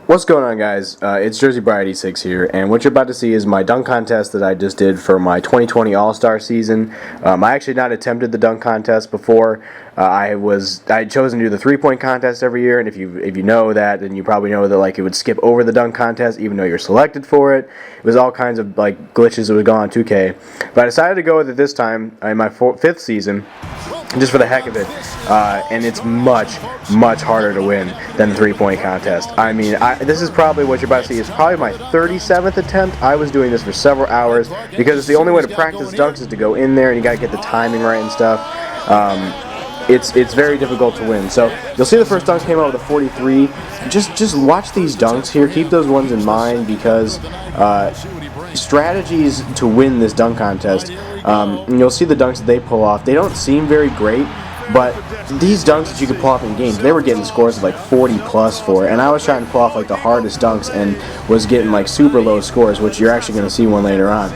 What's going on, guys? It's Jersey Bride 86 here, and what you're about to see is my dunk contest that I just did for my 2020 All-Star season. I actually not attempted the dunk contest before. I had chosen to do the three-point contest every year, and if you know that, then you probably know that it would skip over the dunk contest even though you're selected for it. It was all kinds of glitches that would go on 2K, but I decided to go with it this time in my fifth season, just for the heck of it, and it's much harder to win than the three-point contest. I mean, this is probably what you're about to see. It's probably my 37th attempt. I was doing this for several hours because it's the only way to practice dunks is to go in there and you gotta get the timing right and stuff. It's very difficult to win. So you'll see the first dunk came out with a 43. Just watch these dunks here. Keep those ones in mind because strategies to win this dunk contest. And you'll see the dunks that they pull off. They don't seem very great, but these dunks that you could pull off in games, they were getting scores of 40 plus for, and I was trying to pull off the hardest dunks and was getting super low scores, which you're actually going to see one later on.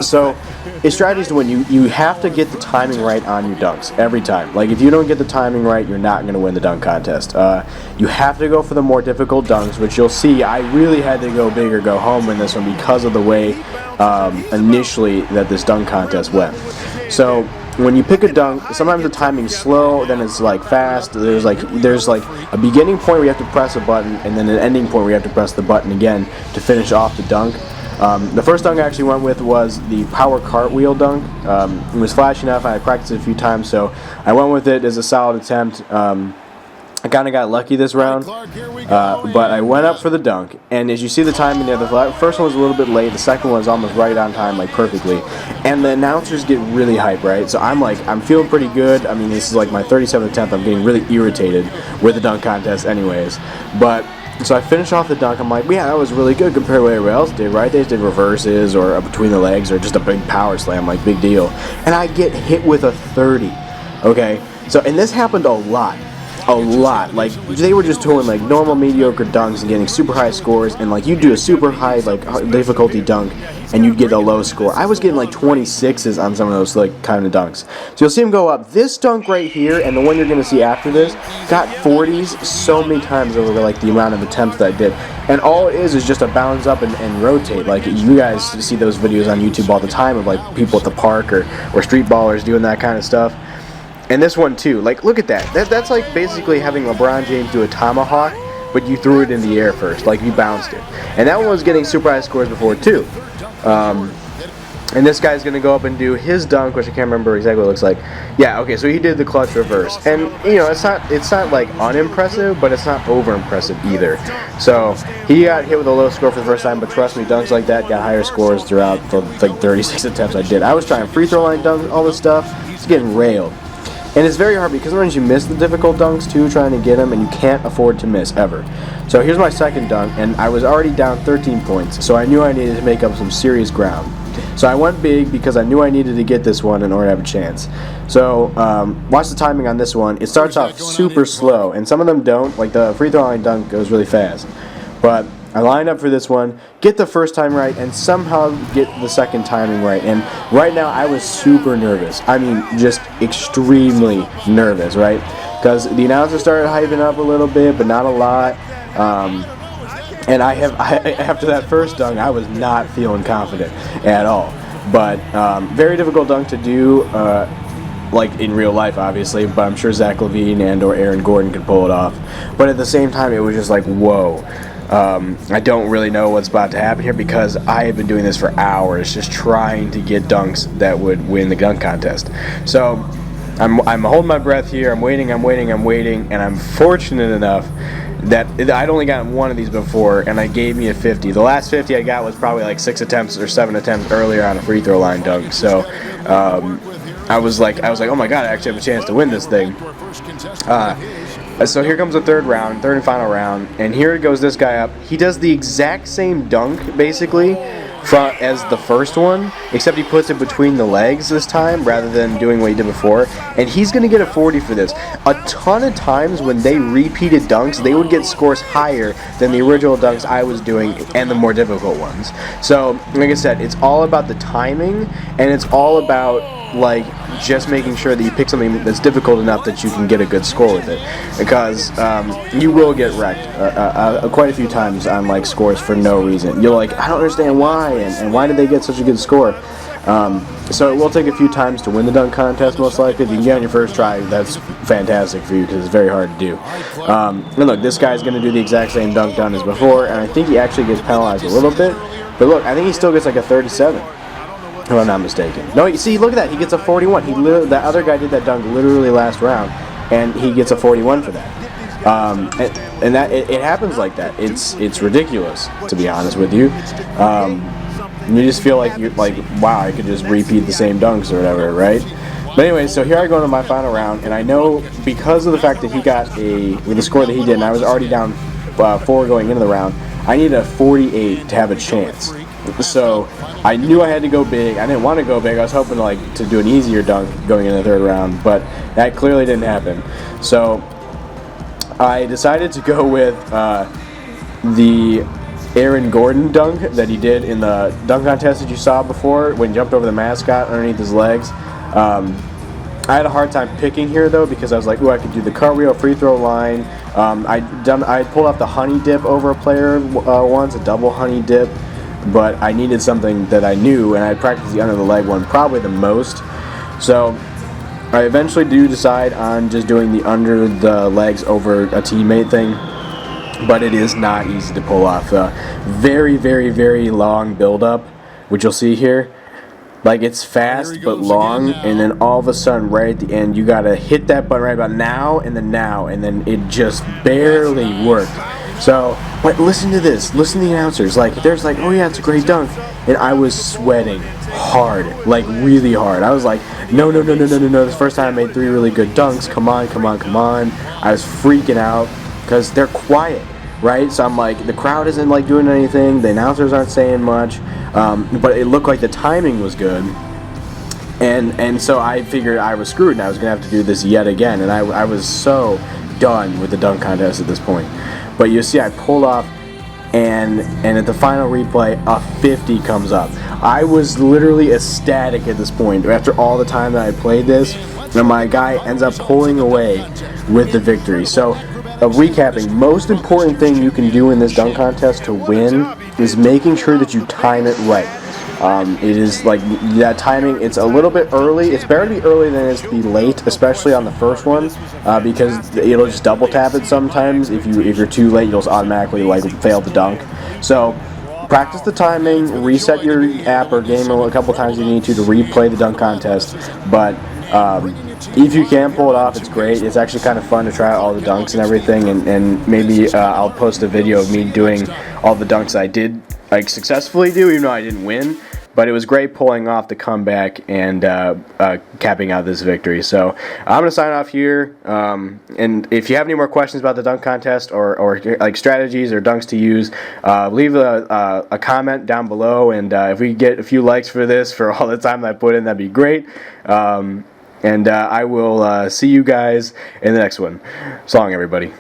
So a strategy to win, you have to get the timing right on your dunks every time. If you don't get the timing right, you're not going to win the dunk contest. You have to go for the more difficult dunks, which you'll see I really had to go big or go home in this one because of the way initially that this dunk contest went. So when you pick a dunk, sometimes the timing's slow, then it's fast. There's a beginning point where you have to press a button, and then an ending point where you have to press the button again to finish off the dunk. The first dunk I actually went with was the power cartwheel dunk. It was flashy enough, I practiced it a few times, so I went with it as a solid attempt. I kind of got lucky this round, but I went up for the dunk, and as you see the timing there, the first one was a little bit late, the second one was almost right on time, perfectly, and the announcers get really hyped, right? So I'm feeling pretty good. I mean, this is my 37th attempt. I'm getting really irritated with the dunk contest anyways, but so I finish off the dunk. I'm yeah, that was really good compared to what everybody else did, right? They just did reverses or between the legs or just a big power slam, big deal. And I get hit with a 30, okay? So, and this happened a lot. They were just doing normal mediocre dunks and getting super high scores, and you do a super high difficulty dunk and you'd get a low score. I was getting 26s on some of those kind of dunks. So you'll see them go up. This dunk right here and the one you're going to see after this got 40s so many times over the amount of attempts that I did. And all it is just a bounce up and rotate. You guys see those videos on YouTube all the time of people at the park or street ballers doing that kind of stuff. And this one too, look at that. That's basically having LeBron James do a tomahawk, but you threw it in the air first, you bounced it. And that one was getting super high scores before too. And this guy's gonna go up and do his dunk, which I can't remember exactly what it looks like. Yeah, okay, so he did the clutch reverse, and it's not unimpressive, but it's not over impressive either. So he got hit with a low score for the first time, but trust me, dunks like that got higher scores throughout the 36 attempts I did. I was trying free throw line dunks, all this stuff. It's getting railed. And it's very hard because sometimes you miss the difficult dunks too, trying to get them, and you can't afford to miss ever. So here's my second dunk, and I was already down 13 points, so I knew I needed to make up some serious ground. So I went big because I knew I needed to get this one in order to have a chance. So watch the timing on this one. It starts off super slow, and some of them don't. The free throw line dunk goes really fast. But I lined up for this one, get the first time right, and somehow get the second timing right. And right now, I was super nervous. I mean, just extremely nervous, right? Because the announcer started hyping up a little bit, but not a lot. And after that first dunk, I was not feeling confident at all. But very difficult dunk to do, in real life, obviously. But I'm sure Zach LaVine or Aaron Gordon could pull it off. But at the same time, it was just whoa. I don't really know what's about to happen here because I have been doing this for hours, just trying to get dunks that would win the dunk contest. So I'm holding my breath here. I'm waiting, and I'm fortunate enough that I'd only gotten one of these before, and I gave me a 50. The last 50 I got was probably 6 attempts or 7 attempts earlier on a free throw line dunk. So I was like, oh my god, I actually have a chance to win this thing. So here comes the third and final round, and here goes this guy up. He does the exact same dunk, basically, as the first one, except he puts it between the legs this time, rather than doing what he did before, and he's going to get a 40 for this. A ton of times when they repeated dunks, they would get scores higher than the original dunks I was doing, and the more difficult ones. So, like I said, it's all about the timing, and it's all about like just making sure that you pick something that's difficult enough that you can get a good score with it, because you will get wrecked quite a few times on like scores for no reason. You're like, I don't understand why, and why did they get such a good score? So it will take a few times to win the dunk contest, most likely. If you can get on your first try, that's fantastic for you, because it's very hard to do. And look, this guy's going to do the exact same dunk done as before, and I think he actually gets penalized a little bit. But look, I think he still gets like a 37, if I'm not mistaken. No, you see, look at that. He gets a 41. That other guy did that dunk literally last round, and he gets a 41 for that. And that it happens like that. It's ridiculous, to be honest with you. You just feel like you're like, wow, I could just repeat the same dunks or whatever, right? But anyway, so here I go into my final round, and I know because of the fact that he got with the score that he did, and I was already down 4 going into the round, I needed a 48 to have a chance. So I knew I had to go big. I didn't want to go big. I was hoping to do an easier dunk going in the third round, but that clearly didn't happen. So I decided to go with the Aaron Gordon dunk that he did in the dunk contest that you saw before when he jumped over the mascot underneath his legs. I had a hard time picking here though, because I was like, ooh, I could do the cartwheel, free throw line. I pulled off the honey dip over a player once, a double honey dip, but I needed something that I knew, and I practiced the under the leg one probably the most. So I eventually do decide on just doing the under the legs over a teammate thing, but it is not easy to pull off. Very, very, very long build-up, which you'll see here. Like, it's fast but long, and then all of a sudden, right at the end, you gotta hit that button right about now, and then it just barely worked. So, but listen to this. Listen to the announcers. Like, there's like, oh yeah, it's a great dunk, and I was sweating hard, like really hard. I was like, no. This is the first time I made 3 really good dunks. Come on. I was freaking out because they're quiet, right? So I'm like, the crowd isn't like doing anything. The announcers aren't saying much, but it looked like the timing was good. And so I figured I was screwed, and I was gonna have to do this yet again. And I was so done with the dunk contest at this point. But you see, I pulled off, and at the final replay, a 50 comes up. I was literally ecstatic at this point after all the time that I played this, and my guy ends up pulling away with the victory. So, recapping, most important thing you can do in this dunk contest to win is making sure that you time it right. It is like that timing, it's a little bit early. It's better to be early than it is to be late, especially on the first one, because it'll just double tap it sometimes. If you're too late, you'll just automatically like fail the dunk. So practice the timing, reset your app or game a couple times if you need to replay the dunk contest. But if you can pull it off, it's great. It's actually kind of fun to try out all the dunks and everything, and maybe I'll post a video of me doing all the dunks I did like successfully do, even though I didn't win. But it was great pulling off the comeback and capping out this victory. So I'm going to sign off here. And if you have any more questions about the dunk contest or like strategies or dunks to use, leave a comment down below. And if we get a few likes for this for all the time that I put in, that'd be great. And I will see you guys in the next one. So long, everybody.